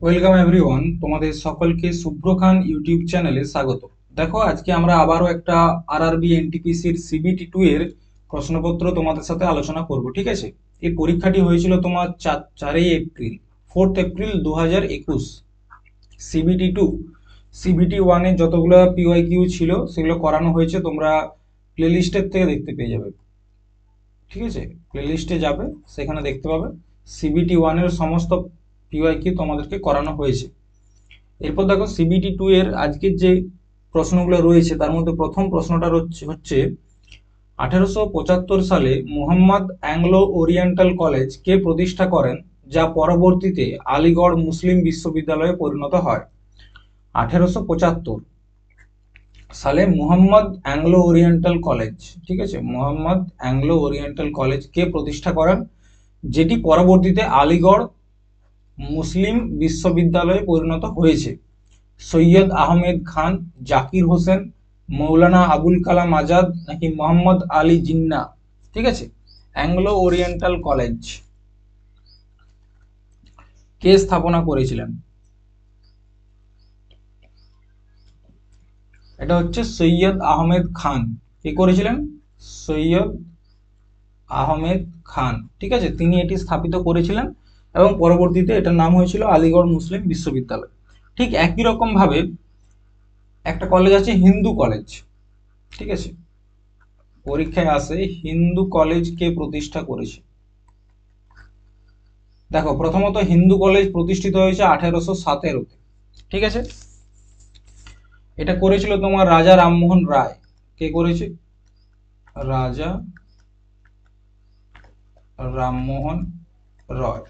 Welcome everyone, তোমাদের সকলকে শুভ্র খান YouTube চ্যানেলে স্বাগত। দেখো, আজকে আমরা আবারও একটা আরআরবি এনটিপিসির সিবিটি 2 এর প্রশ্নপত্র তোমাদের সাথে আলোচনা করব। ঠিক আছে, এই পরীক্ষাটি হয়েছিল তোমার 4 এপ্রিল, 4 এপ্রিল 2021। সিবিটি 2, সিবিটি 1 এর যতগুলো পিওয়াইকিউ ছিল সেগুলো করানো হয়েছে, তোমরা প্লেলিস্টের থেকে দেখতে পেয়ে যাবে। ঠিক আছে, প্লেলিস্টে যাবে, সেখানে দেখতে পাবে সিবিটি 1 এর সমস্ত পিওয়াইকিউ তোমাদেরকে করানো হয়েছে। এরপর দেখো, সিবিটি 2 এর আজকের যে প্রশ্নগুলো রয়েছে তার মধ্যে প্রথম প্রশ্নটা হচ্ছে 1875 সালে মুহাম্মদ অ্যাংলো ওরিয়েন্টাল কলেজ কে প্রতিষ্ঠা করেন, যা পরবর্তীতে আলিগড় মুসলিম বিশ্ববিদ্যালয়ে পরিণত হয়। 1875 সালে মুহাম্মদ অ্যাংলো ওরিয়েন্টাল কলেজ, ঠিক আছে, মুহাম্মদ অ্যাংলো ওরিয়েন্টাল কলেজ কে প্রতিষ্ঠা করেন, যেটি পরবর্তীতে আলিগড় মুসলিম বিশ্ববিদ্যালয়ে পরিণত হয়েছে। সৈয়দ আহমেদ খান, জাকির হোসেন, মৌলানা আবুল কালাম আজাদ নাকি মোহাম্মদ আলী জিন্না? ঠিক আছে, অ্যাংলো ওরিয়েন্টাল কলেজ কে স্থাপনা করেছিলেন? এটা হচ্ছে সৈয়দ আহমেদ খান। কে করেছিলেন? সৈয়দ আহমেদ খান। ঠিক আছে, তিনি এটি স্থাপিত করেছিলেন এবং পরবর্তীতে এটার নাম হয়েছিল আলিগড় মুসলিম বিশ্ববিদ্যালয়। ঠিক একই রকম ভাবে একটা কলেজ আছে হিন্দু কলেজ। ঠিক আছে, পরীক্ষায় আসে হিন্দু কলেজ কে প্রতিষ্ঠা করেছে। দেখো, প্রথমত হিন্দু কলেজ প্রতিষ্ঠিত হয়েছে 1817-তে। ঠিক আছে, এটা করেছিল তোমার রাজা রামমোহন রায়। কে করেছে? রাজা রামমোহন রয়।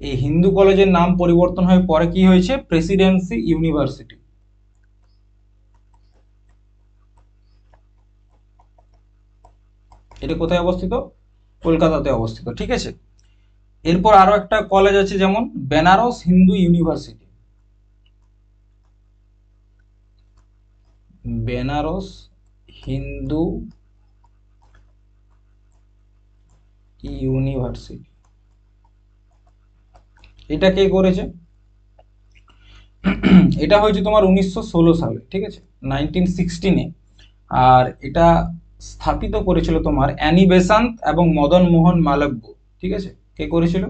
এই হিন্দু কলেজের নাম পরিবর্তন হয়ে পরে কি হয়েছে? Presidency university. এটা কোথায় অবস্থিত? কলকাতাতে অবস্থিত। ঠিক আছে, এরপর আরো একটা কলেজ আছে, যেমন বেনারস হিন্দু ইউনিভার্সিটি। বেনারস হিন্দু ইউনিভার্সিটি, এটা কে করেছে? এটা হয়েছে তোমার 1916 সালে। ঠিক আছে, 1916-এ। আর এটা স্থাপিত করেছিল তোমার অ্যানি বেসান্ত এবং মদন মোহন মালব্য। ঠিক আছে, কে করেছিল?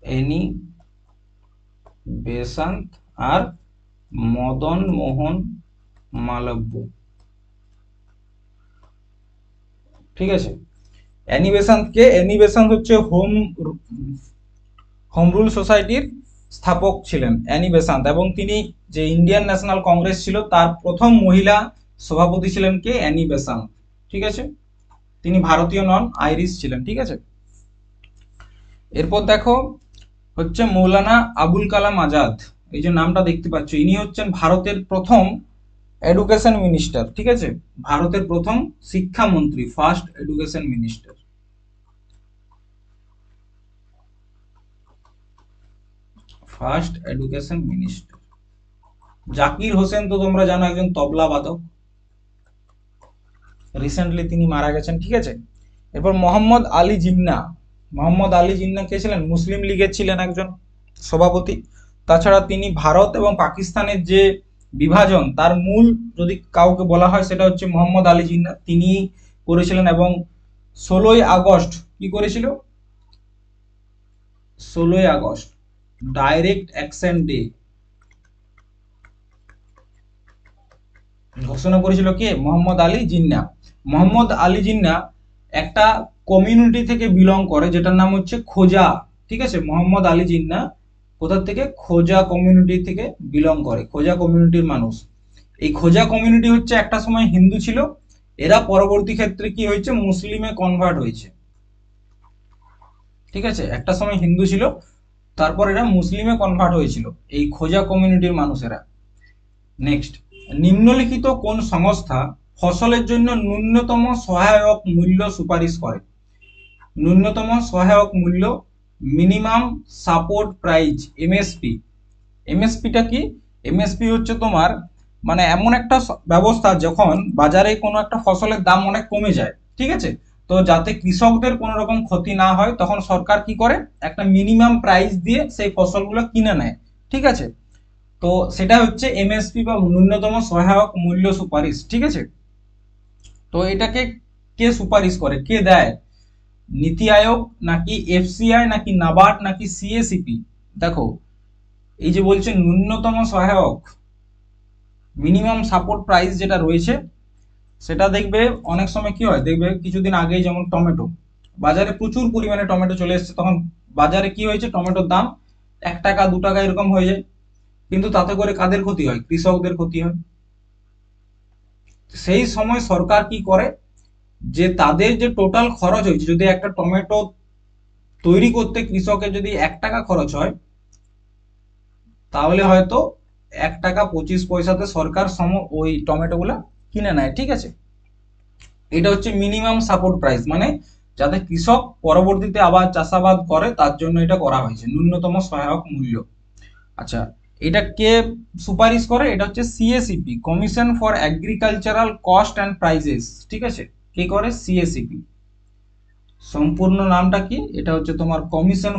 অ্যানি বেসান্ত আর মদন মোহন মালব্য। ঠিক আছে, অ্যানি বেসান্ত কে? অ্যানি বেসান্ত হচ্ছে হোম রুল সোসাইটির স্থাপক ছিলেন অ্যানি বেসান্ত, এবং তিনি যে ইন্ডিয়ান ন্যাশনাল কংগ্রেস ছিল তার প্রথম মহিলা সভাপতি ছিলেন কে? Annie Besant. ঠিক আছে, তিনি ভারতীয় নন, আইরিশ ছিলেন। ঠিক আছে, এরপর দেখো হচ্ছে মৌলানা আবুল কালাম আজাদ। এই যে নামটা দেখতে পাচ্ছ, ইনি হচ্ছেন ভারতের প্রথম এডুকেশন মিনিস্টার। ঠিক আছে, ভারতের প্রথম শিক্ষামন্ত্রী, first education minister. First education minister Zakir Hossain তো তোমরা জানো, একজন তবলা বাদক, রিসেন্টলি তিনি মারা গেছেন। ঠিক আছে, এরপর মোহাম্মদ আলী জিন্না। মোহাম্মদ আলী জিন্না কে ছিলেন? মুসলিম লীগের ছিলেন একজন সভাপতি। তাছাড়া তিনি ভারত এবং পাকিস্তানের যে বিভাজন তার মূল যদি কাউকে বলা হয় সেটা হচ্ছে মোহাম্মদ আলী জিন্না, তিনি করেছিলেন। এবং 16ই আগস্ট কি করেছিল? 16ই আগস্ট ডাইরেক্ট অ্যাকশন ডে ঘোষণা করেছিল কে? মোহাম্মদ আলী জিন্না। মোহাম্মদ আলী জিন্না একটা কমিউনিটি থেকে বিলং করে যেটার নাম হচ্ছে খোজা। ঠিক আছে, মোহাম্মদ আলী জিন্না কোথা থেকে? খোজা কমিউনিটি থেকে বিলং করে, খোজা কমিউনিটির মানুষ। এই খোজা কমিউনিটি হচ্ছে একটা সময় হিন্দু ছিল, এরা পরবর্তী ক্ষেত্রে কি হয়েছে? মুসলিমে কনভার্ট হয়েছে। ঠিক আছে, একটা সময় হিন্দু ছিল, তারপর এরা মুসলিমে কনভার্ট হয়েছিল, এই খোজা কমিউনিটির মানুষেরা। নেক্সট, নিম্নলিখিত কোন সংস্থা ফসলের জন্য ন্যূনতম সহায়ক মূল্য সুপারিশ করে? ন্যূনতম সহায়ক মূল্য, মিনিমাম সাপোর্ট প্রাইস, এমএসপি। এমএসপিটা কি? এমএসপি হচ্ছে তোমার মানে এমন একটা ব্যবস্থা যখন বাজারে কোনো একটা ফসলের দাম অনেক কমে যায়, ঠিক আছে, তো যাতে কৃষকদের কোনো রকম ক্ষতি না হয় তখন সরকার কি করে, একটা মিনিমাম প্রাইস দিয়ে সেই ফসলগুলো কিনে নেয়। ঠিক আছে, তো সেটা হচ্ছে এমএসপি বা ন্যূনতম সহায়ক মূল্য সুপারিশ। ঠিক আছে, তো এটাকে কে সুপারিশ করে, কে দেয়? নীতি আয়োগ নাকি এফসিআই নাকি নাবার্ড নাকি সিএসিপি? দেখো, এই যে বলছে ন্যূনতম সহায়ক মিনিমাম সাপোর্ট প্রাইস যেটা রয়েছে, সেটা দেখবে অনেক সময় কি হয়, দেখবে কিছুদিন আগেই যেমন টমেটো বাজারে প্রচুর পরিমাণে টমেটো চলে এসেছে, তখন বাজারে কি হয়েছে, টমেটোর দাম 1 টাকা 2 টাকা এরকম হয়ে যায়। কিন্তু তাতে করে কাদের ক্ষতি হয়? কৃষকদের ক্ষতি হয়। সেই সময় সরকার কি করে, যে তাদের যে টোটাল খরচ হয়েছে, যদি একটা টমেটো তৈরি করতে কৃষকের যদি 1 টাকা খরচ হয়, তাহলে হয়তো 1 টাকা 25 পয়সাতে সরকার ওই টমেটোগুলো কিনে নেয়। ঠিক আছে, এটা হচ্ছে মিনিমাম সাপোর্ট প্রাইস, মানে যাতে কৃষক পরবর্তীতে আবার চাষাবাদ করে তার জন্য এটা করা হয়েছে ন্যূনতম সহায়ক মূল্য। আচ্ছা, এটা কে সুপারিশ করে? এটা হচ্ছে সিএসিপি, commission for agricultural cost and prices. ঠিক আছে, কে করে? সিএসিপি। সম্পূর্ণ নামটা কি? এটা হচ্ছে তোমার commission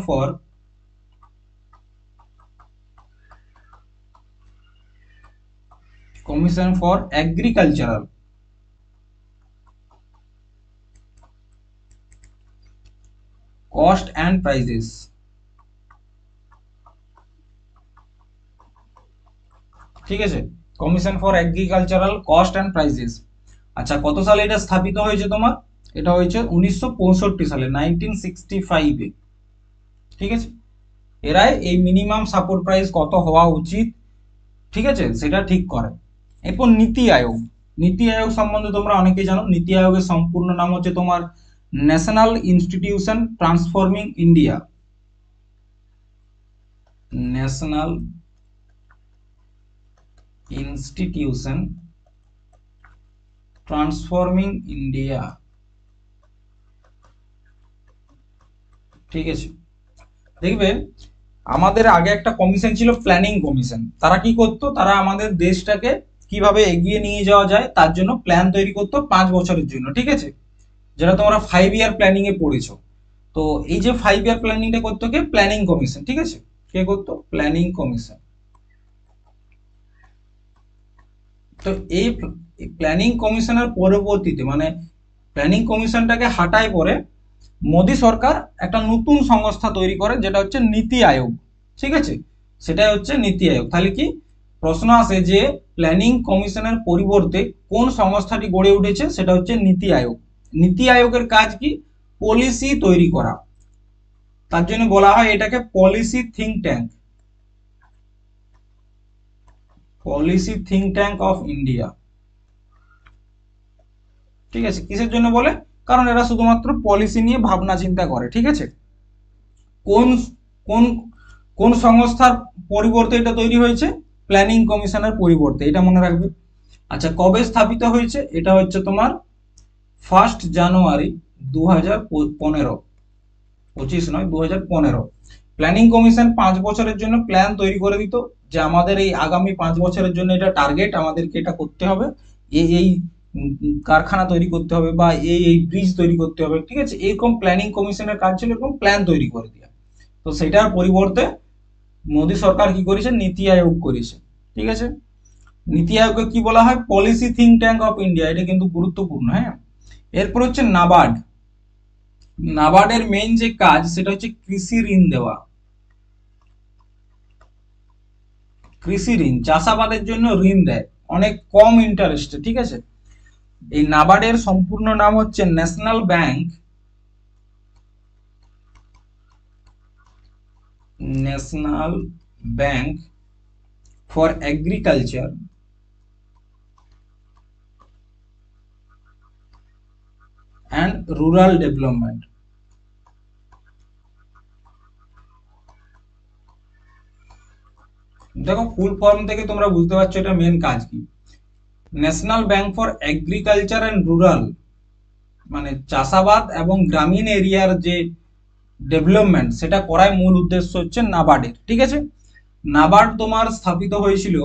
for agricultural cost and prices. ঠিক আছে, commission for agricultural cost and prices. আচ্ছা, কত সালে এটা স্থাপিত হয়েছে তোমার? এটা হয়েছে 1965 সালে, 1965-এ। ঠিক আছে, এরাই এই মিনিমাম সাপোর্ট প্রাইস কত হওয়া উচিত, ঠিক আছে, সেটা ঠিক করে। এরপর নীতি আয়োগ। নীতি আয়োগ সম্বন্ধে তোমরা অনেকেই জানো। নীতি আয়োগের সম্পূর্ণ নাম হচ্ছে তোমার national institution transforming India. National institution transforming India. ঠিক আছে, দেখবে আমাদের আগে একটা কমিশন ছিল, প্ল্যানিং কমিশন। তারা কি করতো, তারা আমাদের দেশটাকে কিভাবে এগিয়ে নিয়ে যাওয়া যায় তার জন্য প্ল্যান তৈরি করতো 5 বছরের জন্য। ঠিক আছে, যেটা তোমরা 5 ইয়ার প্ল্যানিং এ পড়েছো। তো এই যে 5 ইয়ার প্ল্যানিংটা করতো কে? Planning commission. ঠিক আছে, কে করতো? Planning commission. তো এই প্ল্যানিং কমিশনের পরবর্তীতে, মানে প্ল্যানিং কমিশনটাকে হাটায় পরে মোদী সরকার একটা নতুন সংস্থা তৈরি করে, যেটা হচ্ছে নীতি আয়োগ। ঠিক আছে, সেটাই হচ্ছে নীতি আয়োগ। তাহলে কি প্রশ্ন আসে যে প্ল্যানিং কমিশনের পরিবর্তে কোন সংস্থাটি গড়ে উঠেছে? সেটা হচ্ছে নীতি আয়োগ। নীতি আয়োগের কাজ কি? পলিসি তৈরি করা। তার জন্য বলা হয় এটাকে policy think tank. Policy think tank of India. ঠিক আছে, কিসের জন্য বলে? কারণ এরা শুধুমাত্র পলিসি নিয়ে ভাবনা চিন্তা করে। ঠিক আছে, কোন কোন কোন সংস্থার পরিবর্তে এটা তৈরি হয়েছে? প্ল্যানিং কমিশনের পরিবর্তে, এটা মনে রাখবে। আচ্ছা, কবে স্থাপিত হয়েছে? এটা হচ্ছে তোমার 1 জানুয়ারি 2015। 25 নয়, 2015। প্ল্যানিং কমিশন 5 বছরের জন্য প্ল্যান তৈরি করে দিত, যে আমাদের এই আগামী 5 বছরের জন্য এটা টার্গেট, আমাদেরকে এটা করতে হবে, এই কারখানা তৈরি করতে হবে, বা এই ব্রিজ তৈরি করতে হবে। ঠিক আছে, এরকম প্ল্যানিং কমিশনের কাজ ছিল এরকম প্ল্যান তৈরি করে দেওয়া। তো সেটার পরিবর্তে মোদী সরকার কি করেছে? নীতি আয়োগ করেছে। ঠিক আছে, নীতি আয়োগকে কি বলা হয়? Policy think tank of India. এটা কিন্তু গুরুত্বপূর্ণ। হ্যাঁ, এরপর হচ্ছে নাবার্ড। নাবার্ডের মেইন যে কাজ সেটা হচ্ছে কৃষি ঋণ দেওয়া। কৃষি ঋণ, চাষাবাদের জন্য ঋণ দেয় অনেক কম ইন্টারেস্টে। ঠিক আছে, এই নাবার্ডের সম্পূর্ণ নাম হচ্ছে national bank for agriculture and rural development. দেখো, ফুল ফর্ম থেকে তোমরা বুঝতে পারছো এটা মেন কাজ কি। National bank for agriculture and rural, মানে চাষাবাদ এবং গ্রামীণ এরিয়ার যে ডেভেলপমেন্ট, সেটা করাই মূল উদ্দেশ্য হচ্ছে নাবার্ডের। ঠিক আছে, নাবার্ড তোমার স্থাপিত হয়েছিল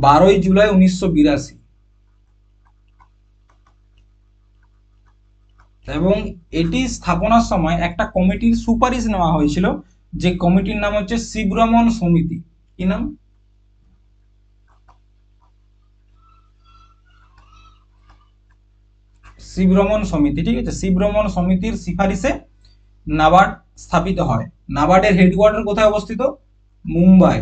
12 জুলাই 1982। এবং এটি স্থাপনার সময় একটা কমিটির সুপারিশ নেওয়া হয়েছিল, যে কমিটির নাম হচ্ছে শিবরমন সমিতি। কি নাম? শিবরমন সমিতি। ঠিক আছে, শিবরমন সমিতির সিফারিশে নাবার্ড স্থাপিত হয়। নাবার্ডের হেডকোয়ার্টার কোথায় অবস্থিত? মুম্বাই।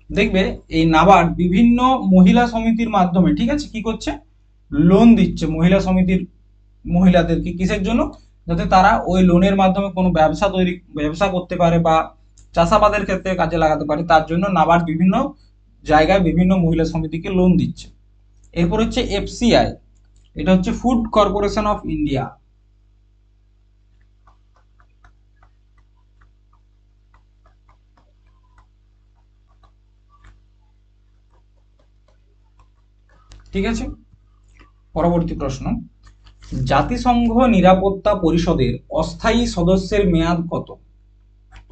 দেখবে এই নাবার্ড বিভিন্ন মহিলা সমিতির মাধ্যমে, ঠিক আছে, কি করছে, লোন দিচ্ছে মহিলা সমিতির মহিলাদেরকে। কিসের জন্য? যাতে তারা ওই লোনের মাধ্যমে কোনো ব্যবসা করতে পারে বা চাষাবাদের ক্ষেত্রে কাজে লাগাতে পারে, তার জন্য নাবার্ড বিভিন্ন জায়গায় বিভিন্ন মহিলা সমিতিকে লোন দিচ্ছে। এরপর হচ্ছে এফসিআই, এটা হচ্ছে ফুড কর্পোরেশন অফ ইন্ডিয়া। ঠিক আছে, পরবর্তী প্রশ্ন, জাতিসংঘ নিরাপত্তা পরিষদের অস্থায়ী সদস্যের মেয়াদ কত?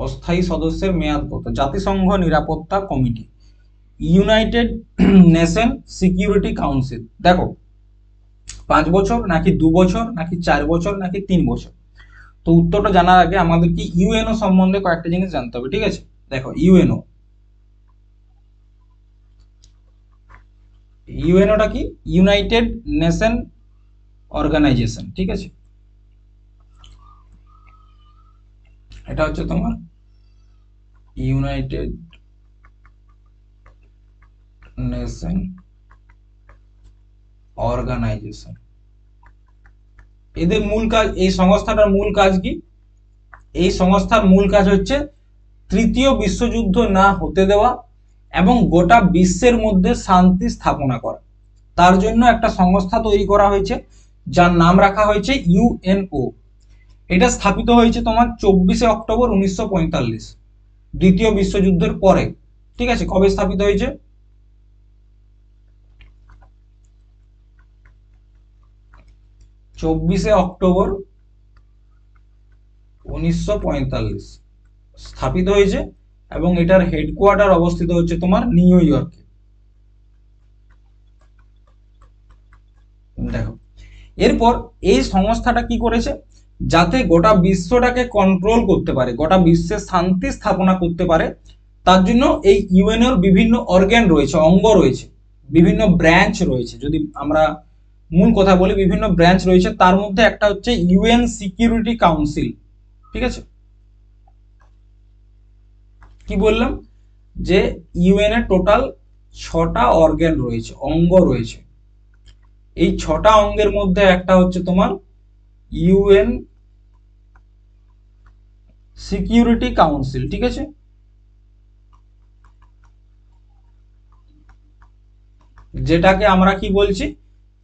অস্থায়ী সদস্যের মেয়াদ কত? জাতিসংঘ নিরাপত্তা committee, United nation security council. দেখো 5 বছর নাকি 2 বছর নাকি 4 বছর নাকি 3 বছর? তো উত্তরটা জানার আগে আমাদেরকে ইউএনও সম্বন্ধে কয়েকটা জিনিস জানতে হবে। ঠিক আছে, দেখো ইউএনও, ইউএনওটা কি? United Nation Organisation. ঠিক আছে, এটা হচ্ছে তোমার ইউনাইটেড নেশন অর্গানাইজেশন। এদের মূল কাজ, এই সংস্থাটার মূল কাজ কি? এই সংস্থার মূল কাজ হচ্ছে তৃতীয় বিশ্বযুদ্ধ না হতে দেওয়া এবং গোটা বিশ্বের মধ্যে শান্তি স্থাপনা করা। তার জন্য একটা সংস্থা তৈরি করা হয়েছে, যার নাম রাখা হয়েছে ইউএনও। এটা স্থাপিত হয়েছে তোমার 24 অক্টোবর 1945, দ্বিতীয় বিশ্বযুদ্ধের পরে। ঠিক আছে, কবে স্থাপিত হয়েছে? 24 অক্টোবর 1945 স্থাপিত হয়েছে এবং এটার হেডকোয়ার্টার অবস্থিত হচ্ছে তোমার নিউ ইয়র্কে। দেখো এরপর এই সংস্থাটা কি করেছে, যাতে গোটা বিশ্বটাকে কন্ট্রোল করতে পারে, গোটা বিশ্বের শান্তি স্থাপনা করতে পারে, তার জন্য এই ইউএনওর বিভিন্ন অর্গান রয়েছে, অঙ্গ রয়েছে, বিভিন্ন ব্রাঞ্চ রয়েছে। যদি আমরা মূল কথা বলি, বিভিন্ন ব্রাঞ্চ রয়েছে, তার মধ্যে একটা হচ্ছে ইউএন সিকিউরিটি কাউন্সিল। ঠিক আছে, কি বললাম, যে ইউএন এর টোটাল 6টা অর্গান রয়েছে, অঙ্গ রয়েছে। এই 6টা অঙ্গের মধ্যে একটা হচ্ছে তোমার ইউএন সিকিউরিটি কাউন্সিল। ঠিক আছে, যেটাকে আমরা কি বলছি,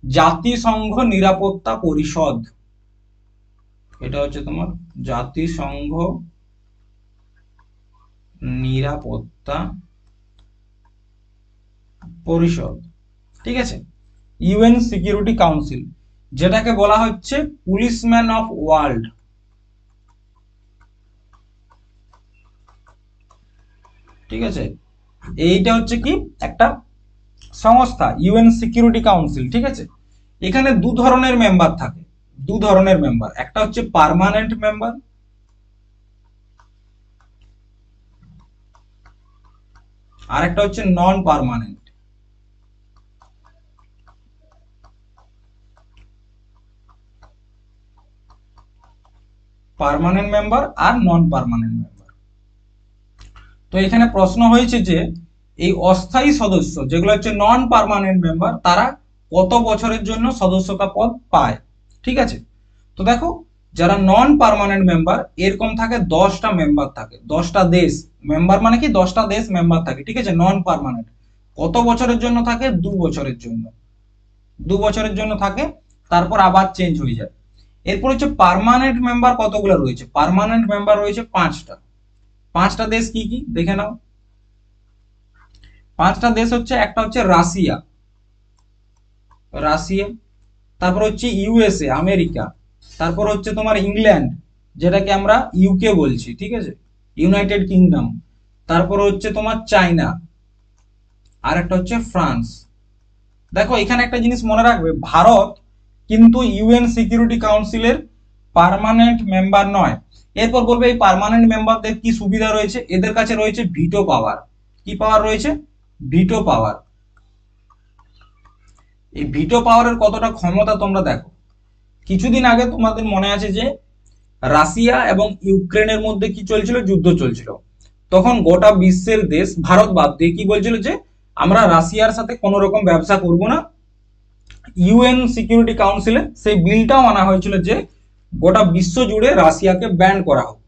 জাতিসংঘ নিরাপত্তা পরিষদ। এটা হচ্ছে তোমার জাতিসংঘ নিরাপত্তা পরিষদ। ঠিক আছে, ইউএন সিকিউরিটি কাউন্সিল, যেটাকে বলা হচ্ছে পুলিশম্যান অফ ওয়ার্ল্ড। ঠিক আছে, এইটা হচ্ছে কি একটা সংস্থা, ইউএন সিকিউরিটি কাউন্সিল। ঠিক আছে, এখানে দু ধরনের মেম্বার থাকে, দু ধরনের মেম্বার, একটা হচ্ছে পার্মানেন্ট মেম্বার, আর একটা হচ্ছে নন পার্মানেন্ট। পার্মানেন্ট মেম্বার আর নন পার্মানেন্ট মেম্বার। তো এখানে প্রশ্ন হয়েছে যে এই অস্থায়ী সদস্য যেগুলো হচ্ছে নন পার্মানেন্ট মেম্বার, তারা কত বছরের জন্য সদস্যতা পদ পায়। ঠিক আছে, তো দেখো যারা নন পার্মানেন্ট মেম্বার, এরকম থাকে 10টা মেম্বার থাকে, 10টা দেশ মেম্বার, মানে কি 10টা দেশ মেম্বার থাকে। ঠিক আছে, নন পার্মানেন্ট কত বছরের জন্য থাকে? 2 বছরের জন্য, 2 বছরের জন্য থাকে, তারপর আবার চেঞ্জ হয়ে যায়। এরপর হচ্ছে পার্মানেন্ট মেম্বার কতগুলো রয়েছে? পার্মানেন্ট মেম্বার রয়েছে 5টা। 5টা দেশ কি কি দেখে নাও। 5টা দেশ হচ্ছে, একটা হচ্ছে রাশিয়া, রাশিয়া, তারপর হচ্ছে ইউএসএ আমেরিকা, তারপর হচ্ছে তোমার ইংল্যান্ড, যেটাকে আমরা ইউকে বলছি। ঠিক আছে, ইউনাইটেড কিংডম, তারপর হচ্ছে তোমার চায়না, আর একটা হচ্ছে ফ্রান্স। দেখো এখানে একটা জিনিস মনে রাখবে, ভারত কিন্তু ইউএন সিকিউরিটি কাউন্সিলের পার্মানেন্ট মেম্বার নয়। এরপর বলবে এই পার্মানেন্ট মেম্বারদের কি সুবিধা রয়েছে, এদের কাছে রয়েছে ভিটো পাওয়ার। কি পাওয়ার রয়েছে? ভিটো পাওয়ার। এই ভিটো পাওয়ারের কতটা ক্ষমতা তোমরা দেখো। কিছুদিন আগে তোমাদের মনে আছে যে রাশিয়া এবং ইউক্রেনের মধ্যে কি চলছিল? যুদ্ধ চলছিল। তখন গোটা বিশ্বের দেশ ভারত বাদ দিয়ে কি বলছিল যে আমরা রাশিয়ার সাথে কোনো রকম ব্যবসা করব না। ইউএন সিকিউরিটি কাউন্সিলে সেই বিলটাও আনা হয়েছিল যে গোটা বিশ্ব জুড়ে রাশিয়াকে ব্যান করা হোক।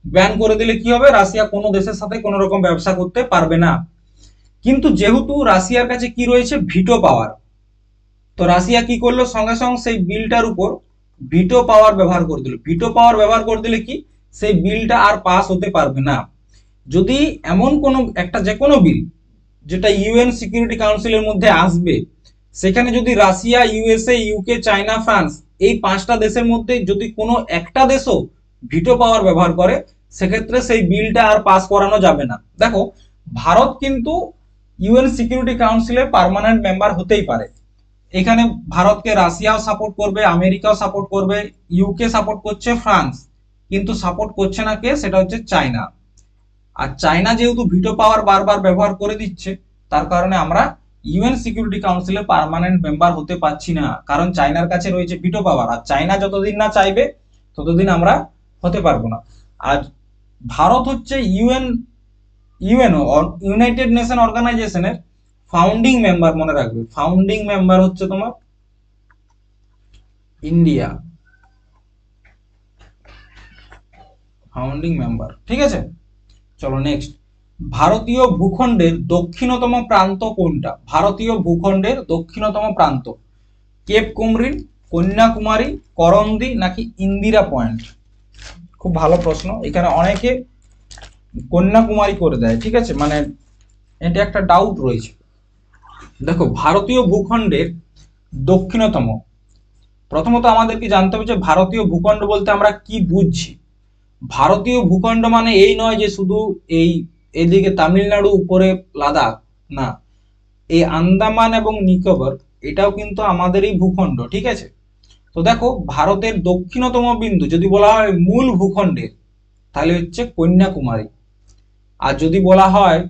ব্যান করে দিলে কি হবে? রাশিয়া কোনো দেশের সাথে কোনো রকম ব্যবসা করতে পারবে না। কিন্তু যেহেতু রাশিয়ার কাছে কি রয়েছে? ভিটো পাওয়ার। তো রাশিয়া কি করলো? সঙ্গে সঙ্গে সেই বিলটার উপর ভিটো পাওয়ার ব্যবহার করে দিল। ভিটো পাওয়ার ব্যবহার করে দিলে কি সেই বিলটা আর পাস হতে পারবে না। যদি এমন কোনো একটা যে কোনো বিল যেটা ইউএন সিকিউরিটি কাউন্সিলের মধ্যে আসবে, সেখানে যদি Russia, USA, UK, China, France এই পাঁচটা দেশের মধ্যে যদি কোনো একটা দেশও ভিটো পাওয়ার ব্যবহার করে, সেক্ষেত্রে সেই বিলটা আর পাস করানো যাবে না। দেখো, ভারত কিন্তু ইউএন সিকিউরিটি কাউন্সিলের পার্মানেন্ট মেম্বার হতেই পারে। এখানে ভারতকে রাশিয়াও সাপোর্ট করবে, আমেরিকাও সাপোর্ট করবে, ইউকে সাপোর্ট করছে, ফ্রান্স কিন্তু সাপোর্ট করছে না কে? সেটা হচ্ছে চায়না। আর চায়না যেহেতু ভিটো পাওয়ার বারবার ব্যবহার করে দিচ্ছে, তার কারণে আমরা ইউএন সিকিউরিটি কাউন্সিলের পার্মানেন্ট মেম্বার হতে পারছি না, কারণ চায়নার কাছে রয়েছে ভিটো পাওয়ার। আর চায়না যতদিন না চাইবে ততদিন আমরা হতে পারবো না। আর ভারত হচ্ছে ইউএনও ইউনাইটেড নেশন অর্গানাইজেশনের ফাউন্ডিং মেম্বার। মনে রাখবে, ফাউন্ডিং মেম্বার হচ্ছে তোমার ইন্ডিয়া, ফাউন্ডিং মেম্বার। ঠিক আছে, চলো নেক্সট। ভারতীয় ভূখণ্ডের দক্ষিণতম প্রান্ত কোনটা? ভারতীয় ভূখণ্ডের দক্ষিণতম প্রান্ত কেপ কুমরিন, কন্যাকুমারী, করন্দি নাকি ইন্দিরা পয়েন্ট? খুব ভালো প্রশ্ন। এখানে অনেকে কন্যাকুমারী করে দেয়, ঠিক আছে, মানে এটা একটা ডাউট রয়েছে। দেখো, ভারতীয় ভূখণ্ডের দক্ষিণতম, প্রথমত আমাদের কি জানতে হবে যে ভারতীয় ভূখণ্ড বলতে আমরা কি বুঝছি। ভারতীয় ভূখণ্ড মানে এই নয় যে শুধু এই এদিকে তামিলনাড়ু, উপরে লাদাখ, না, এই আন্দামান এবং নিকোবর এটাও কিন্তু আমাদেরই ভূখণ্ড। ঠিক আছে, তো দেখো, ভারতের দক্ষিণতম বিন্দু যদি বলা হয় মূল ভূখণ্ডের, তাহলে হচ্ছে কন্যাকুমারী। আর যদি বলা হয়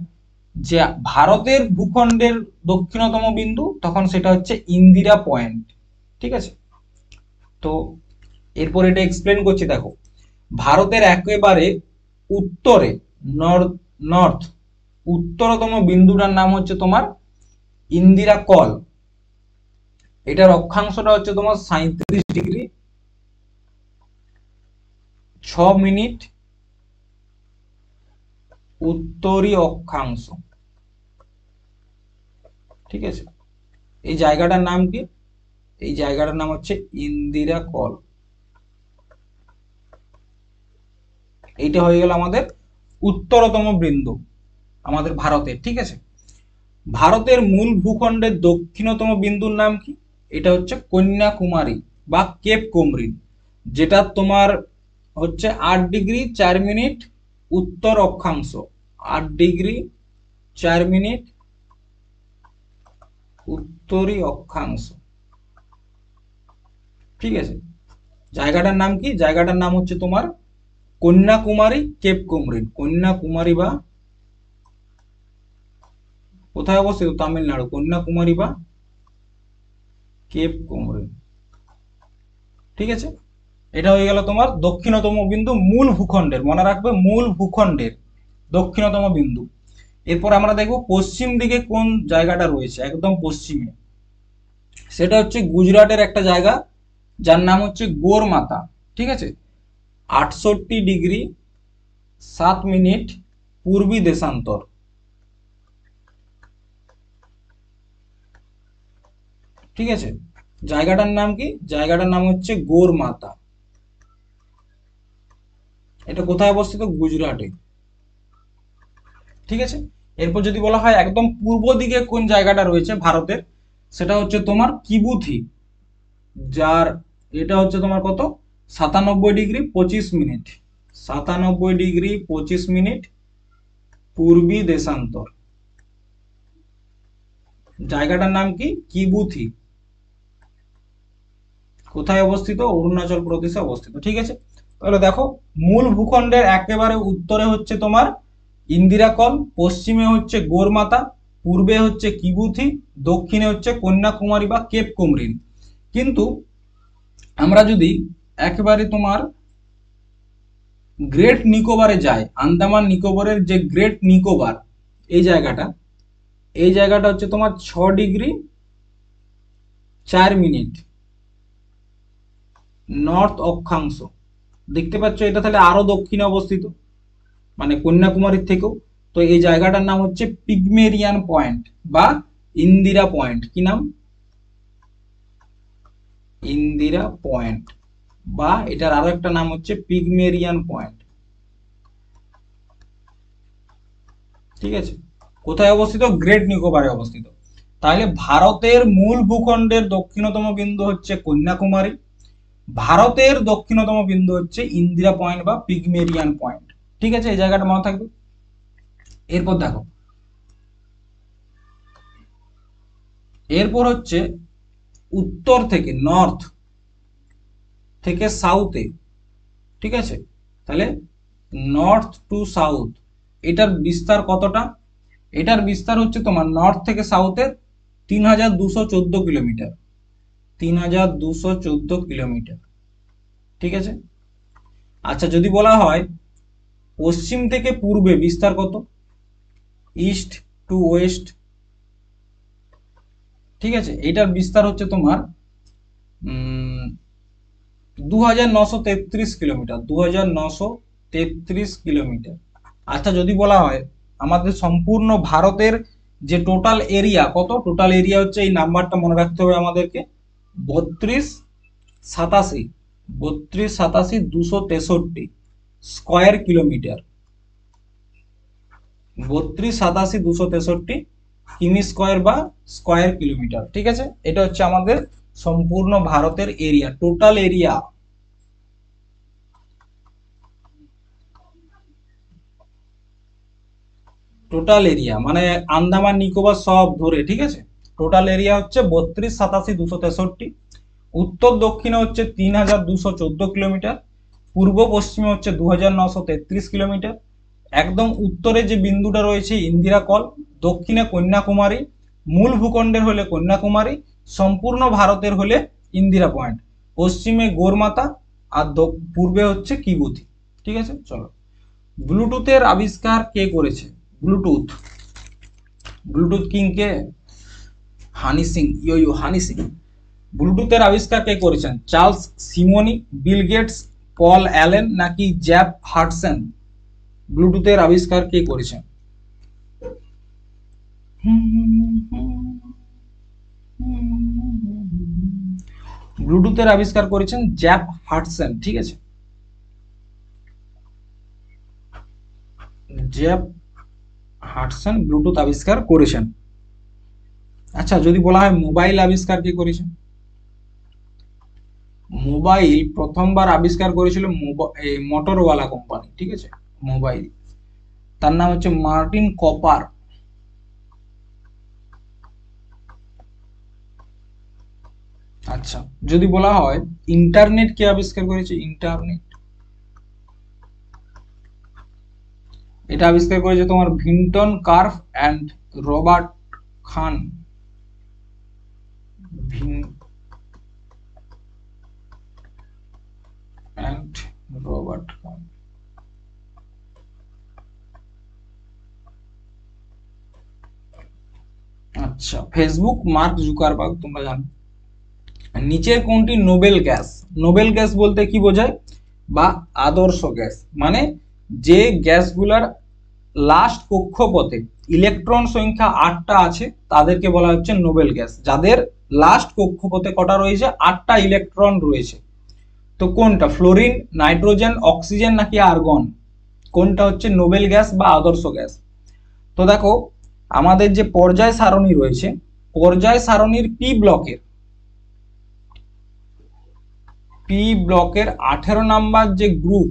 যে ভারতের ভূখণ্ডের দক্ষিণতম বিন্দু, তখন সেটা হচ্ছে ইন্দিরা পয়েন্ট। ঠিক আছে, তো এরপর এটা এক্সপ্লেন করছি। দেখো, ভারতের একেবারে উত্তরে নর্থ উত্তরতম বিন্দুটার নাম হচ্ছে তোমার ইন্দিরা কল। এটার অক্ষাংশটা হচ্ছে তোমার 37 ডিগ্রি 6 মিনিট উত্তরী অক্ষাংশ। ঠিক আছে, এই জায়গাটার নাম কি? এই জায়গাটার নাম হচ্ছে ইন্দিরা কল। এইটা হয়ে গেল আমাদের উত্তরতম বিন্দু আমাদের ভারতের। ঠিক আছে, ভারতের মূল ভূখণ্ডের দক্ষিণতম বিন্দুর নাম কি? এটা হচ্ছে কন্যাকুমারী বা কেপ কুমরিন, যেটা তোমার হচ্ছে 8 ডিগ্রি 4 মিনিট উত্তর অক্ষাংশ। 8 ডিগ্রি 4 মিনিট উত্তরী অক্ষাংশ। ঠিক আছে, জায়গাটার নাম কি? জায়গাটার নাম হচ্ছে তোমার কন্যাকুমারী, কেপ কুমরিন। কন্যাকুমারী বা কোথায় অবস্থিত? তামিলনাড়ু। কন্যাকুমারী বা কেপ কুমরিন। ঠিক আছে, এটা হয়ে গেল তোমার দক্ষিণতম বিন্দু মূল ভূখণ্ডের। মনে রাখবে, মূল ভূখণ্ডের দক্ষিণতম বিন্দু। এরপর আমরা দেখব পশ্চিম দিকে কোন জায়গাটা রয়েছে, একদম পশ্চিমে। সেটা হচ্ছে গুজরাটের একটা জায়গা যার নাম হচ্ছে গোরমাতা। ঠিক আছে, 68 ডিগ্রি 7 মিনিট পূর্বী দেশান্তর। ঠিক আছে, জায়গাটার নাম কি? জায়গাটার নাম হচ্ছে গোরমাতা। এটা কোথায় অবস্থিত? গুজরাটে। ঠিক আছে, এরপর যদি বলা হয় একদম পূর্ব দিকে কোন জায়গাটা রয়েছে ভারতের, সেটা হচ্ছে তোমার কিবুথি, যার এটা হচ্ছে তোমার কত? 97 ডিগ্রি 25 মিনিট। 97 ডিগ্রি 25 মিনিট পূর্বী দেশান্তর। জায়গাটার নাম কি? কিবুথি। কোথায় অবস্থিত? অরুণাচল প্রদেশে অবস্থিত। ঠিক আছে, তাহলে দেখো মূল ভূখণ্ডের একেবারে উত্তরে হচ্ছে তোমার ইন্দিরাকল, পশ্চিমে হচ্ছে গোরমাতা, পূর্বে হচ্ছে কিবুথি, দক্ষিণে হচ্ছে কন্যাকুমারী বা কেপ কমরিন। কিন্তু আমরা যদি একেবারে তোমার গ্রেট নিকোবরে যাই, আন্দামান নিকোবরের যে গ্রেট নিকোবর এই জায়গাটা হচ্ছে তোমার 6°4' নর্থ অক্ষাংশ। দেখতে পাচ্ছ এটা তাহলে আরো দক্ষিণে অবস্থিত, মানে কন্যাকুমারীর থেকেও। তো এই জায়গাটার নাম হচ্ছে পিগমেরিয়ান পয়েন্ট বা ইন্দিরা পয়েন্ট। কি নাম? ইন্দিরা পয়েন্ট, বা এটার আরো একটা নাম হচ্ছে পিগমেরিয়ান পয়েন্ট। ঠিক আছে, কোথায় অবস্থিত? গ্রেট নিকোবরে অবস্থিত। তাহলে ভারতের মূল ভূখণ্ডের দক্ষিণতম বিন্দু হচ্ছে কন্যাকুমারী, ভারতের দক্ষিণতম বিন্দু হচ্ছে ইন্দিরা পয়েন্ট বা পিগমেরিয়ান পয়েন্ট। ঠিক আছে, এই জায়গাটা মনে থাকবে। এরপর দেখো, এরপর হচ্ছে উত্তর থেকে, নর্থ থেকে সাউথে। ঠিক আছে, তাহলে নর্থ টু সাউথ এটার বিস্তার কতটা? এটার বিস্তার হচ্ছে তোমার নর্থ থেকে সাউথে 3214 কিলোমিটার। 3214 কিলোমিটার। ঠিক আছে, আচ্ছা যদি বলা হয় পশ্চিম থেকে পূর্বে বিস্তার কত? East two West. ঠিক আছে, এটার বিস্তার হচ্ছে তোমার 2933 কিলোমিটার। 2933 কিলোমিটার। আচ্ছা যদি বলা হয় আমাদের সম্পূর্ণ ভারতের যে টোটাল এরিয়া কত? টোটাল এরিয়া হচ্ছে, এই নাম্বারটা মনে রাখতে হবে আমাদেরকে, 3287 স্কয়ার কিলোমিটার। 3287 কিমি স্কয়ার বা স্কয়ার কিলোমিটার। ঠিক আছে, এটা হচ্ছে আমাদের সম্পূর্ণ ভারতের area, total area. Total area মানে আন্দামান নিকোবর সব ধরে। ঠিক আছে, টোটাল এরিয়া হচ্ছে 3287 উত্তর দক্ষিণে হচ্ছে 3214 কিলোমিটার, পূর্ব পশ্চিমে হচ্ছে 2933 কিলোমিটার। একদম উত্তরে যে বিন্দুটা রয়েছে ইন্দিরা কল, দক্ষিণে কন্যাকুমারী, মূল ভূখণ্ডের হলে কন্যাকুমারী, সম্পূর্ণ ভারতের হলে ইন্দিরা পয়েন্ট, পশ্চিমে গোরমাতা আর পূর্বে হচ্ছে কিবুথি। ঠিক আছে, চলো ব্লুটুথের আবিষ্কার কে করেছে? ব্লুটুথ, ব্লুটুথ কিং কে? হানি সিং, ইয়ো হানি সিং। ব্লুটুথের আবিষ্কার কে করেছেন? Charles সিমনি, Bill Gates, Paul Allen নাকি জ্যাপ হাডসন? ব্লুটুথের আবিষ্কার কে করেছেন? ব্লুটুথের আবিষ্কার করেছেন জ্যাপ হাডসন। ঠিক আছে, জ্যাপ হাডসন ব্লুটুথ আবিষ্কার করেছেন। আচ্ছা যদি বলা হয় মোবাইল আবিষ্কার কে করেছেন? মোবাইল প্রথমবার আবিষ্কার করেছিল মোটরওয়ালা কোম্পানি। ঠিক আছে, মোবাইল, তার নাম হচ্ছে মার্টিন কপার। আচ্ছা যদি বলা হয় ইন্টারনেট কে আবিষ্কার করেছে? ইন্টারনেট, এটা আবিষ্কার করেছে তোমার Vinton Cerf and Robert Kahn. And Robert Kahn. আচ্ছা ফেসবুক মার্ক জুকারবার্গ, তোমরা জানো। নিচের কোনটি নোবেল গ্যাস? নোবেল গ্যাস বলতে কি বোঝায়? বা আদর্শ গ্যাস মানে যে গ্যাসগুলার লাস্ট কক্ষপথে ইলেকট্রন সংখ্যা 8টা আছে তাদেরকে বলা হচ্ছে নোবেল গ্যাস। যাদের লাস্ট কক্ষপথে কটা রয়েছে? 8টা ইলেকট্রন রয়েছে। তো কোনটা? ফ্লোরিন, নাইট্রোজেন, অক্সিজেন নাকি আর্গন? কোনটা হচ্ছে নোবেল গ্যাস বা আদর্শ গ্যাস? তো দেখো আমাদের যে পর্যায় সারণী রয়েছে, পর্যায় সারণীর পি ব্লকের 18 নাম্বার যে গ্রুপ,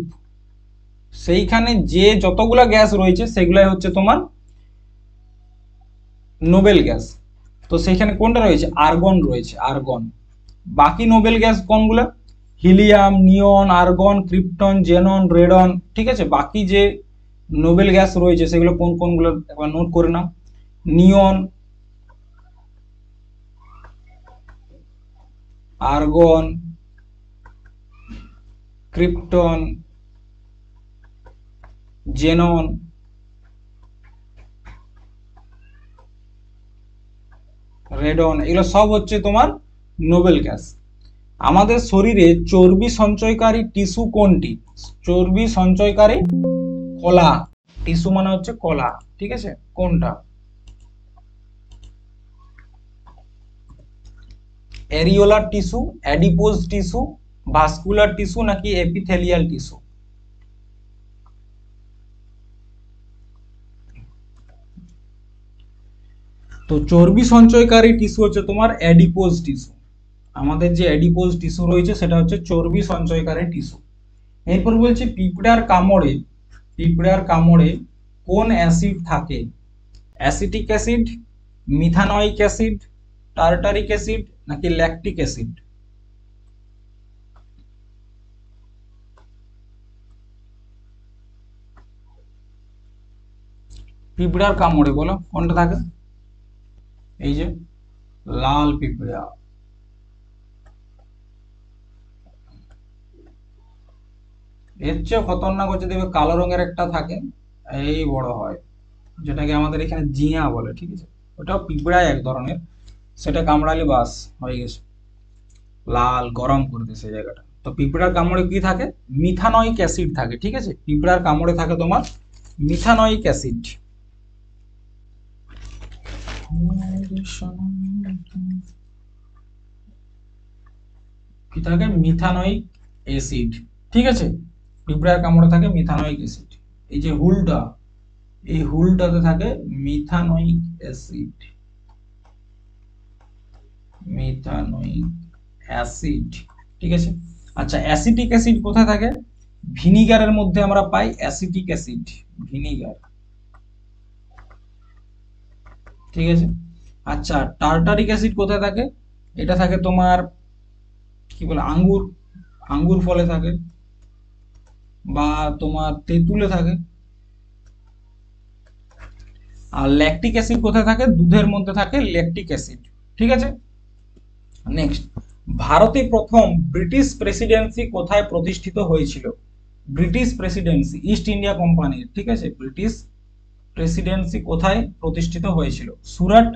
সেইখানে যে যতগুলা গ্যাস রয়েছে সেগুলাই হচ্ছে তোমার নোবেল গ্যাস। তো সেইখানে কোনটা রয়েছে? আর্গন রয়েছে, আর্গন। বাকি নোবেল গ্যাস কোনগুলো? হিলিয়াম, নিয়ন, আর্গন, ক্রিপ্টন, জেনন, রেডন। ঠিক আছে, বাকি যে নোবেল গ্যাস রয়েছে সেগুলো কোন কোনগুলো একবার নোট করে নাও। নিয়ন, আর্গন, ক্রিপ্টন, জেনন, রেডন, এগুলো সব হচ্ছে তোমার নোবেল গ্যাস। আমাদের শরীরে চর্বি সঞ্চয়কারী টিস্যু কোনটি? চর্বি সঞ্চয়কারী কলা, টিস্যু মানে হচ্ছে কলা, ঠিক আছে, কোনটা? Areolar tissue, adipose tissue, vascular tissue নাকি এপিথেলিয়াল টিস্যু? তো চর্বি সঞ্চয়কারী টিস্যু হচ্ছে তোমার অ্যাডিপোজ টিস্যু। আমাদের যে অ্যাডিপোজ টিস্যু রয়েছে সেটা হচ্ছে চর্বি সঞ্চয়কারী টিস্যু। এরপর বলছে পিঁপড়ার কামড়ে কোন অ্যাসিড থাকে? Acetic acid, methanoic acid, tartaric acid নাকি ল্যাকটিক অ্যাসিড? পিঁপড়ার কামড়ে বলো কোনটা থাকে? এই যে লাল পিঁপড়া। এর চেয়েও খতরনাক হচ্ছে দেখবে কালো রঙের একটা থাকে, এই বড় হয়, যেটাকে আমাদের এখানে জিয়া বলে, ঠিক আছে, ওটাও পিঁপড়ায় এক ধরনের, সেটা কামড়ালে বাস হয়ে গেছে, লাল গরম করে দিছে সেই জায়গাটা। তো পিঁপড়ার কামড়ে কি থাকে? মিথানয়িক অ্যাসিড থাকে, ঠিক আছে, পিঁপড়ার কামড়ে থাকে তোমার মিথানয়িক অ্যাসিড। কি থাকে? মিথানয়িক অ্যাসিড, ঠিক আছে, পিঁপড়ার কামড়ে থাকে মিথানয়িক অ্যাসিড। এই যে হুলটা, এই হুলটাতে থাকে মিথানয়িক অ্যাসিড, মিথানয়িক অ্যাসিড, ঠিক আছে। আচ্ছা, অ্যাসিটিক অ্যাসিড কোথায় থাকে? ভিনিগারের মধ্যে আমরা পাই অ্যাসিটিক অ্যাসিড, ভিনিগার, ঠিক আছে। আচ্ছা, টার্টারিক অ্যাসিড কোথায় থাকে? এটা থাকে তোমার কি বলে আঙ্গুর, আঙ্গুর ফলে থাকে, বা তোমার তেঁতুলে থাকে। আর ল্যাকটিক অ্যাসিড কোথায় থাকে? দুধের মধ্যে থাকে ল্যাকটিক অ্যাসিড, ঠিক আছে। নেক্সট, ভারতে প্রথম ব্রিটিশ প্রেসিডেন্সি কোথায় প্রতিষ্ঠিত হয়েছিল? ব্রিটিশ প্রেসিডেন্সি, ইস্ট ইন্ডিয়া কোম্পানির, ঠিক আছে, ব্রিটিশ প্রেসিডেন্সি কোথায় প্রতিষ্ঠিত হয়েছিল? সুরাট,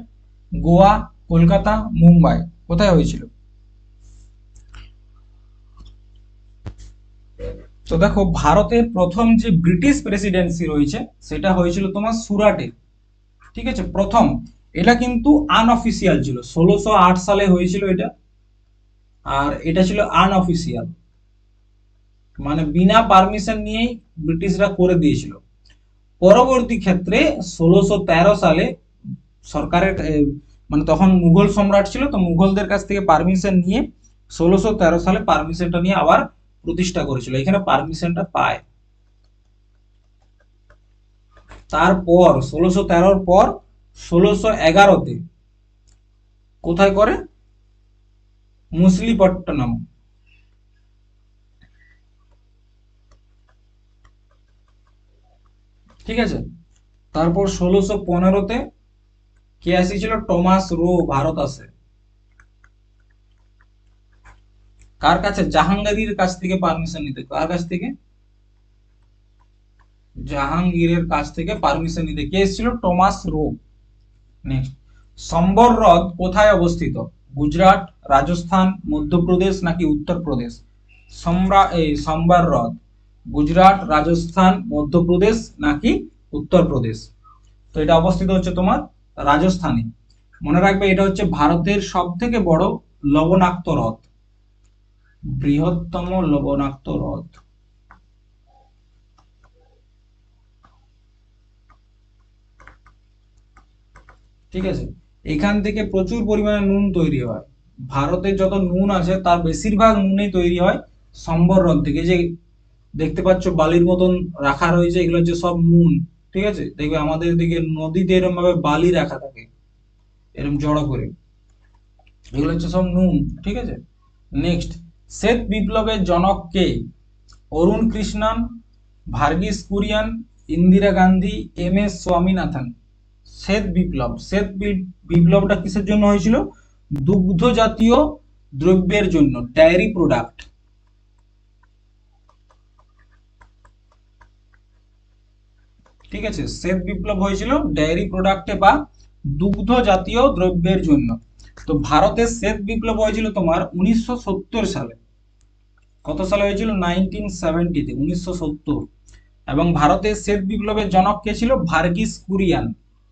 গোয়া, কলকাতা, মুম্বাই, কোথায় হয়েছিল? তো দেখো, ভারতের প্রথম যে ব্রিটিশ প্রেসিডেন্সি রয়েছে সেটা হয়েছিল তোমার সুরাটে, ঠিক আছে, প্রথম। এটা কিন্তু আনঅফিসিয়াল ছিল, 1608 সালে হয়েছিল এটা, আর এটা ছিল আনঅফিসিয়াল, মানে বিনা পারমিশন নিয়েই ব্রিটিশরা করে দিয়েছিল। পরবর্তী ক্ষেত্রে 1613 সালে সরকারের মানে তখন মুঘল সম্রাট ছিল, তো মুঘলদের কাছ থেকে পারমিশন নিয়ে 1613 সালে পারমিশনটা নিয়ে আবার প্রতিষ্ঠা করেছিল, এখানে পারমিশনটা পায়। তারপর 1613-র পর 1611-তে কোথায় করে? মুসলিপট্টনম, ঠিক আছে। তারপর 1615-তে কে আসিছিল? টমাস রো ভারত আসে, কার কাছে? জাহাঙ্গীরের কাছ থেকে পারমিশন নিতে, কার কাছ থেকে? জাহাঙ্গীরের কাছ থেকে পারমিশন নিতে কে এসেছিল? Thomas Roe. নেক্সট, সম্বর হ্রদ কোথায় অবস্থিত? গুজরাট, রাজস্থান, মধ্যপ্রদেশ নাকি উত্তরপ্রদেশ? সম্বর হ্রদ গুজরাট, রাজস্থান, মধ্যপ্রদেশ নাকি উত্তরপ্রদেশ? তো এটা অবস্থিত হচ্ছে তোমার রাজস্থানে। মনে রাখবে এটা হচ্ছে ভারতের সব থেকে বড় লবণাক্ত হ্রদ, বৃহত্তম লবণাক্ত হ্রদ, ঠিক আছে। এখান থেকে প্রচুর পরিমাণে নুন তৈরি হয়, ভারতের যত নুন আছে তার বেশিরভাগ নুনই তৈরি হয় সম্বর হ্রদ থেকে। যে দেখতে পাচ্ছ বালির মতন রাখা রয়েছে, এগুলো হচ্ছে সব নুন, ঠিক আছে। দেখবে আমাদের দিকে নদীতে এরকম ভাবে বালি রাখা থাকে এরকম জড়ো করে, এগুলো হচ্ছে সব নুন, ঠিক আছে। নেক্সট, শ্বেত বিপ্লবের জনক কে? অরুণ কৃষ্ণন, ভার্গিস কুরিয়ান, ইন্দিরা গান্ধী, এম এস স্বামীনাথন। বিপ্লবটা কিসের জন্য হয়েছিল? দুগ্ধ জাতীয় দ্রব্যের জন্য, ডেয়ারি প্রোডাক্ট। ঠিক আছে, শ্বেত বিপ্লব হয়েছিল ডেয়ারি প্রোডাক্টে বা দুগ্ধ জাতীয় দ্রব্যের জন্য। তো ভারতের শ্বেত বিপ্লব হয়েছিল তোমার 1970 সালে। কত সালে হয়েছিল? 1970-তে, 1970। এবং ভারতের শ্বেত বিপ্লবের জনক কে ছিল? ভার্গিস কুরিয়ান।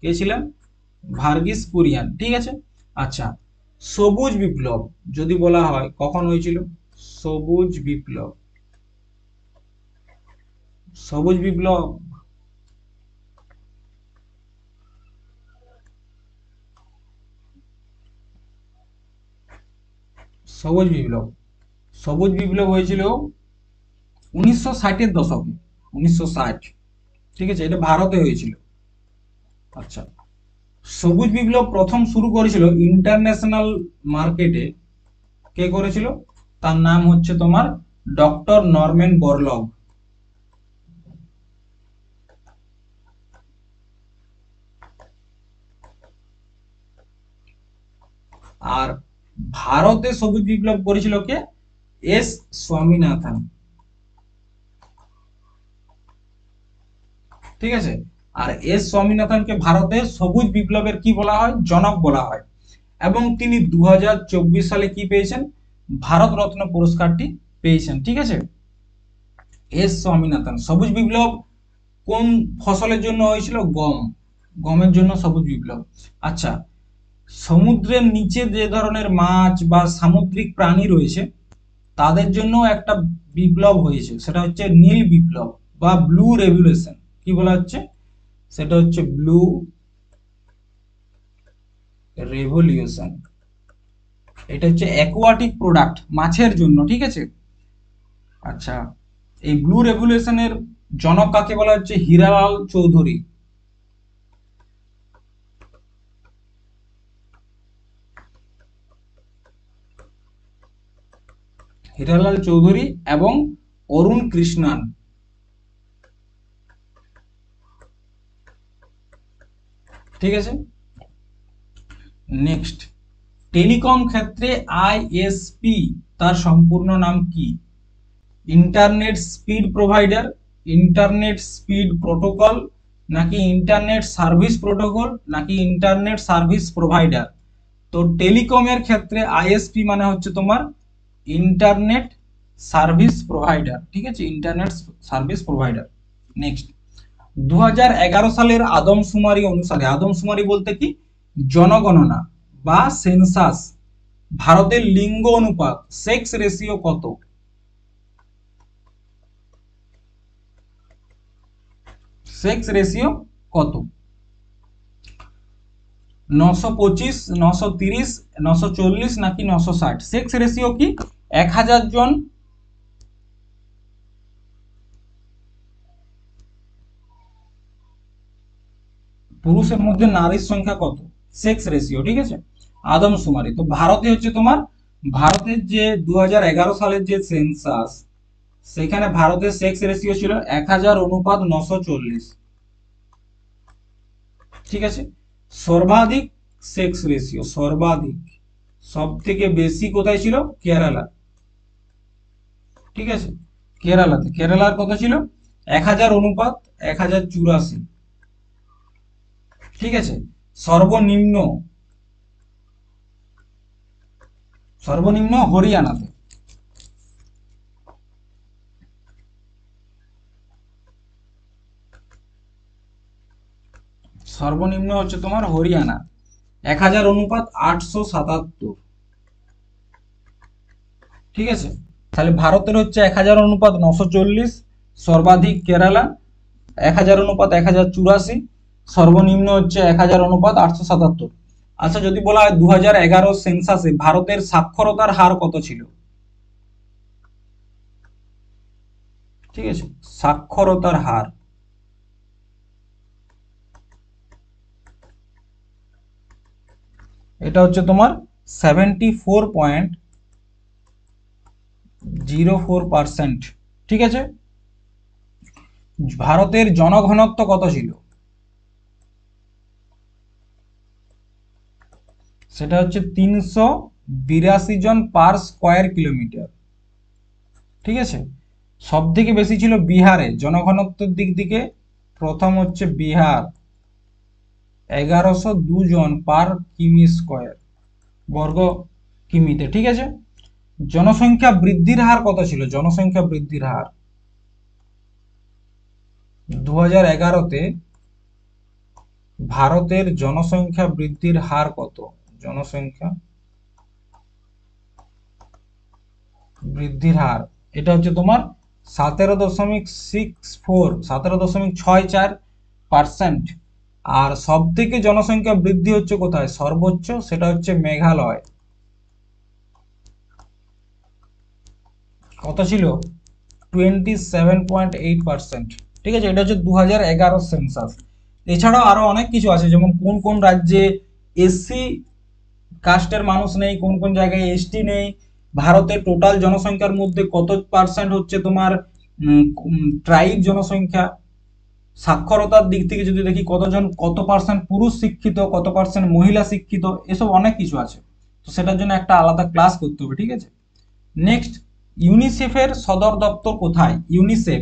কে ছিলেন? ভার্গিস কুরিয়ান। ঠিক আছে। আচ্ছা, সবুজ বিপ্লব যদি বলা হয় কখন হয়েছিল? সবুজ বিপ্লব, সবুজ বিপ্লব সবুজ বিপ্লব সবুজ বিপ্লব হয়েছিল 1960-এর দশকে, 1960। ঠিক আছে, এটা ভারতে হয়েছিল। আচ্ছা, সবুজ বিপ্লব প্রথম শুরু করেছিল ইন্টারন্যাশনাল মার্কেটে। কে করেছিল? তার নাম হচ্ছে তোমার ডক্টর নরম্যান বরলগ। আর ভারতে সবুজ বিপ্লব করেছিল কে? এস স্বামীনাথন। ঠিক আছে। আর এস স্বামীনাথনকে ভারতের সবুজ বিপ্লবের কি বলা হয়? জনক বলা হয়। এবং তিনি 2024 সালে কি পেয়েছেন? ভারত রত্ন পুরস্কারটি পেয়েছেন। ঠিক আছে। এস স্বামীনাথন। সবুজ বিপ্লব কোন ফসলের জন্য হয়েছিল? গম। গমের জন্য সবুজ বিপ্লব। আচ্ছা, সমুদ্রের নিচে যে ধরনের মাছ বা সামুদ্রিক প্রাণী রয়েছে তাদের জন্য একটা বিপ্লব হয়েছে, সেটা হচ্ছে নীল বিপ্লব বা ব্লু রেভলিউশন। কি বলা হচ্ছে? সেটা হচ্ছে ব্লু রেভলিউশন। এটা হচ্ছে অ্যাকোয়াটিক প্রোডাক্ট, মাছের জন্য। ঠিক আছে। আচ্ছা, এই ব্লু রেভলিউশনের জনক কাকে বলা হচ্ছে? হীরালাল চৌধুরী। হীরালাল চৌধুরী এবং অরুণ কৃষ্ণান। ঠিক আছে। নেক্সট, টেলিকম ক্ষেত্রে আইএসপি তার সম্পূর্ণ নাম কি? Internet speed provider, internet speed protocol, নাকি ইন্টারনেট সার্ভিস প্রোটোকল, নাকি ইন্টারনেট সার্ভিস প্রোভাইডার। তো টেলিকমের ক্ষেত্রে আইএসপি মানে হচ্ছে তোমার ইন্টারনেট সার্ভিস প্রোভাইডার। ঠিক আছে, ইন্টারনেট সার্ভিস প্রোভাইডার। নেক্সট, 2011 সালের আদমশুমারি অনুসারে, আদমশুমারি বলতে কি? জনগণনা বা সেন্সাস, ভারতের লিঙ্গ অনুপাত, সেক্স রেশিও কত? সেক্স রেশিও কত? 925, 930, 940 নাকি 960? সেক্স রেশিও কি? 1000 জন পুরুষের মধ্যে নারীর সংখ্যা কত? Sex ratio. ঠিক আছে। আদমশুমারি তো ভারতে হচ্ছে তোমার, ভারতের যে 2011 সালের যে সেন্সাস, সেখানে ভারতের সেক্স রেশিও ছিল 1000:940। ঠিক আছে। সর্বাধিক সেক্স রেশিও, সর্বাধিক, সব থেকে বেশি কোথায় ছিল? কেরালা। ঠিক আছে। কেরালাতে, কেরালার কত ছিল? 1000:1084। ঠিক আছে। সর্বনিম্ন, সর্বনিম্ন হরিয়ানাতে। সর্বনিম্ন হচ্ছে তোমার হরিয়ানা, 1000:877। ঠিক আছে। তাহলে ভারতের হচ্ছে 1000:940, সর্বাধিক কেরালা 1000:1084, সর্বনিম্ন হচ্ছে 1000:877। আচ্ছা, যদি বলা হয় 2011 সেন্সাসে ভারতের সাক্ষরতার হার কত ছিল? ঠিক আছে, সাক্ষরতার হার, এটা হচ্ছে তোমার 74.8%। 0.04%। ঠিক আছে। ভারতের জনঘনত্ব কত ছিল? সেটা হচ্ছে 382 জন পার স্কোয়ার কিলোমিটার। ঠিক আছে। সব থেকে বেশি ছিল বিহারে জনঘনত্বের দিক থেকে। প্রথম হচ্ছে বিহার, 1102 জন পার কিমি স্কোয়ার, বর্গ কিমিতে। ঠিক আছে। জনসংখ্যা বৃদ্ধির হার কত ছিল? জনসংখ্যা বৃদ্ধির হার 2011-তে ভারতের জনসংখ্যা বৃদ্ধির হার কত? জনসংখ্যা বৃদ্ধির হার এটা হচ্ছে তোমার 17.64 আর সব থেকে জনসংখ্যা বৃদ্ধি হচ্ছে কোথায় সর্বোচ্চ? সেটা হচ্ছে মেঘালয়। কত ছিল? 27.8%। ঠিক আছে। এটা হচ্ছে 2011 সেন্সাস। এছাড়াও আরো অনেক কিছু আছে, যেমন কোন কোন রাজ্যে এসসি কাস্টের মানুষ নেই, কোন কোন জায়গায় এসটি নেই, ভারতের টোটাল জনসংখ্যার মধ্যে কত পার্সেন্ট হচ্ছে তোমার ট্রাইব জনসংখ্যা, সাক্ষরতার দিক থেকে যদি দেখি কতজন, কত পার্সেন্ট পুরুষ শিক্ষিত, কত পার্সেন্ট মহিলা শিক্ষিত, এসব অনেক কিছু আছে। তো সেটার জন্য একটা আলাদা ক্লাস করতে হবে। ঠিক আছে। নেক্সট, ইউনিসেফের সদর দপ্তর কোথায়? UNICEF,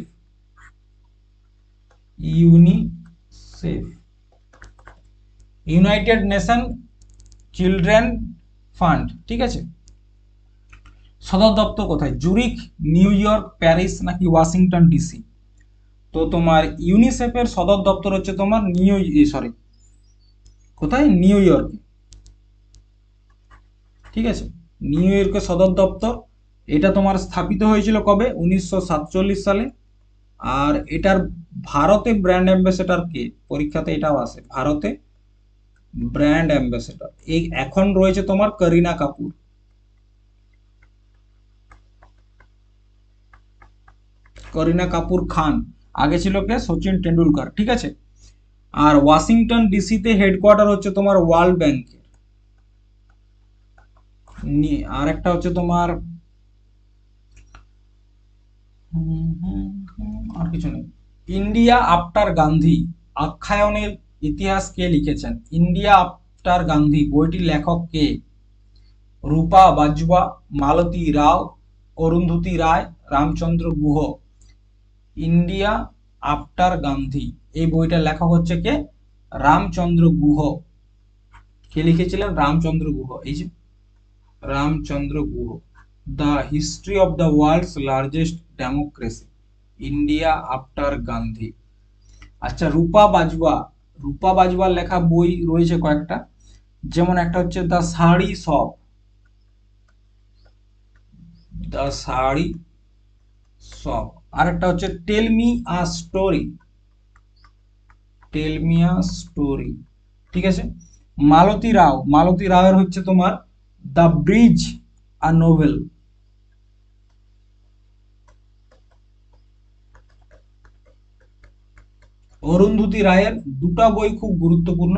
UNICEF United nation children fund. ঠিক আছে। সদর দপ্তর কোথায়? জুরিখ, নিউ ইয়র্ক, প্যারিস নাকি ওয়াশিংটন ডিসি? তো তোমার ইউনিসেফের সদর দপ্তর হচ্ছে তোমার কোথায়? নিউ ইয়র্কে। ঠিক আছে। নিউ ইয়র্কের সদর দপ্তর। এটা তোমার স্থাপিত হয়েছিল কবে? 1947 সালে। আর এটার ভারতে ব্র্যান্ড অ্যাম্বাসেডর কে? পরীক্ষাতে এটাও আসে, ভারতে ব্র্যান্ড অ্যাম্বাসেডর এই এখন রয়েছে তোমার করিনা কাপুর। করিনা কাপুর খান। আগে ছিল কে? সচিন টেন্ডুলকার। ঠিক আছে। আর ওয়াশিংটন ডিসিতে হেডকোয়ার্টার হচ্ছে তোমার ওয়ার্ল্ড ব্যাংকের। আর একটা হচ্ছে তোমার আর কিছু নেই। ইন্ডিয়া আফটার গান্ধী আখ্যায়নের ইতিহাস কে লিখেছেন? ইন্ডিয়া আফটার গান্ধী বইটির লেখক কে? রূপা বাজওয়া, মালতী রাও, অরুন্ধতী রায়, রামচন্দ্র গুহ। ইন্ডিয়া আফটার গান্ধী এই বইটার লেখক হচ্ছে কে? রামচন্দ্র গুহ। কে লিখেছিলেন? রামচন্দ্র গুহ। এই যে Ramachandra Guha. The history of the world's largest democracy, India after Gandhi. আচ্ছা, রূপা বাজওয়ার লেখা বই রয়েছে কয়েকটা, যেমন একটা হচ্ছে the sari shop, the sari shop. আর একটা হচ্ছে tell me a story, tell me a story. ঠিক আছে। মালতী রাওয়ের হচ্ছে তোমার the bridge a novel. Arundhati রায়ের দুটা বই খুব গুরুত্বপূর্ণ,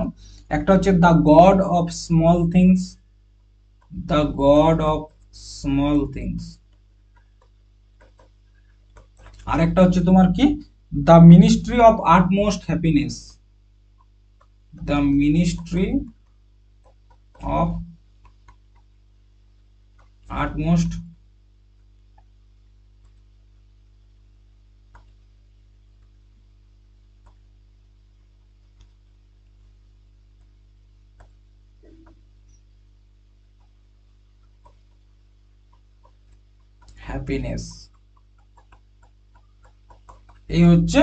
একটা হচ্ছে the god of small things, the god of small things. আর একটা হচ্ছে তোমার কি? The ministry of utmost happiness, the ministry of utmost happiness. এই হচ্ছে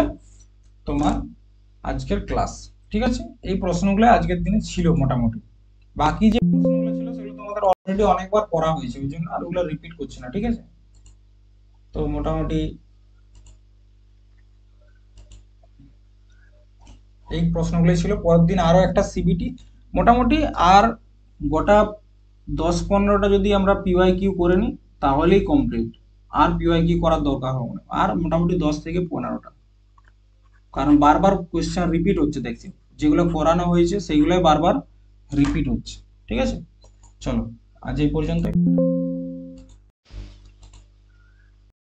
তোমার আজকের ক্লাস। ঠিক আছে। এই প্রশ্নগুলো আজকের দিনে ছিল মোটামুটি। বাকি যে প্রশ্নগুলো ছিল সেগুলো তোমাদের অলরেডি অনেকবার করা হয়েছে, ওই জন্য আর ওগুলো রিপিট করছি না। ঠিক আছে। তো মোটামুটি এই প্রশ্নগুলোই ছিল। পরের দিন আরো একটা সিবিটি মোটামুটি। আর গোটা 10-15টা যদি আমরা পিওয়াই কিউ করে নিই তাহলেই কমপ্লিট। আর পিওয়াই কিউ করার দরকার হবে না। আর মোটামুটি 10 থেকে 15টা, কারণ বারবার কোয়েশ্চেন রিপিট হচ্ছে দেখছি, যেগুলো করানো হয়েছে সেইগুলোই বারবার রিপিট হচ্ছে। ঠিক আছে। চলো আজ এই পর্যন্ত।